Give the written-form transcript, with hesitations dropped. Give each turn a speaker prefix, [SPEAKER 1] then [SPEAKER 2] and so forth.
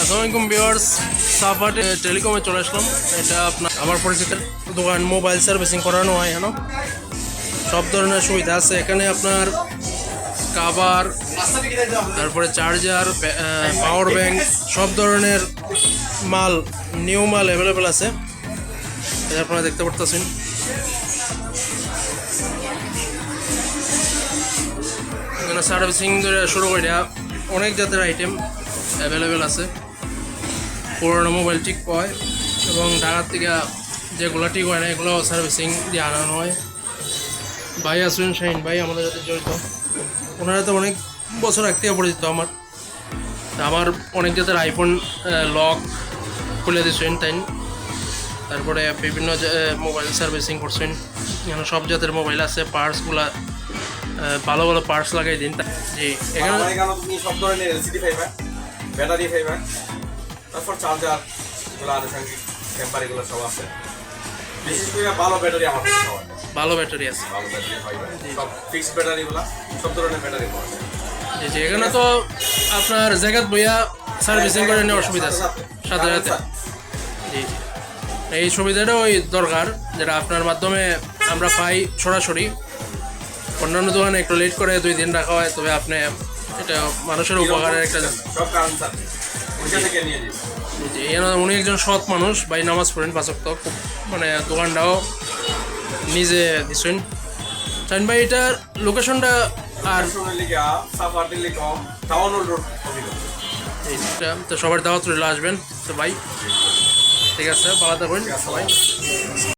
[SPEAKER 1] আসসালামু আলাইকুম ভিউয়ার্স, সাফাট টেলিকমে চলে আসলাম। এটা আপনার আমার পরিচিত দোকান, মোবাইল সার্ভিসিং করানো হয়। এখানে সব ধরনের সুবিধা আছে। এখানে আপনার কাভার, তারপরে চার্জার, পাওয়ার ব্যাংক, সব ধরনের মাল, নিউ মাল অ্যাভেলেবেল আছে। এটা আপনারা দেখতে পারতেছেন। এখানে সার্ভিসিং ধরে শুরু করে অনেক জাতের আইটেম অ্যাভেলেবেল আছে। পুরোনো মোবাইল ঠিক হয় এবং ঢাকার থেকে যেগুলো ঠিক হয় না এগুলো সার্ভিসিং দিয়ে আনানো হয়। ভাই আসুন, শাহিন ভাই আমাদের সাথে জড়িত। ওনারা তো অনেক বছর আগ থেকে পরিচিত আমার অনেক জাতের আইফোন লক খুলে দিয়েছেন তাই। তারপরে বিভিন্ন মোবাইল সার্ভিসিং করছেন। এখানে সব জাতের মোবাইল আছে। পার্টসগুলা ভালো ভালো পার্টস লাগাই দিন। জি, এখানে
[SPEAKER 2] তুমি সব ধরনের এলসিডি ফাইবার, ব্যাটারি ফাইবার, তারপর চার্জার এগুলো আনুষঙ্গিক টেম্পার এগুলো সব আছে। বিশেষ করে ভালো ব্যাটারি আমার কাছে পাওয়া যায়।
[SPEAKER 1] ভালো ব্যাটারি আছে।
[SPEAKER 2] ভালো ব্যাটারি ফাইবার সব ফিক্সড ব্যাটারিগুলো, সব ধরনের ব্যাটারি পাওয়া যায়।
[SPEAKER 1] জি জি, এখানে তো আপনার জায়গা বইয়া সার্ভিসিং করে নেওয়ার সুবিধা আছে সাথে সাথে। জি জি, এই সুবিধাটা ওই দরকার যেটা আপনার মাধ্যমে আমরা পাই সরাসরি। অন্যান্য দোকানে একটু লেট করে 2 দিন রাখা হয়, তবে আপনি এটা মানুষের উপকারের একটা।
[SPEAKER 2] সব কারণ স্যার ওইটা থেকে নিয়ে দিই।
[SPEAKER 1] জি, উনি একজন সৎ মানুষ, ভাই নামাজ পড়েন 5 ওয়াক্ত। খুব মানে দোকানটাও নিজে দিচ্ছেন। চান ভাই এটার লোকেশনটা আর
[SPEAKER 2] সাফার টেলিকম টাউন রোড
[SPEAKER 1] এইটা তো সবার দাওয়াত রইল, আসবেন তো ভাই। ঠিক আছে, ভালো থাকবেন সবাই।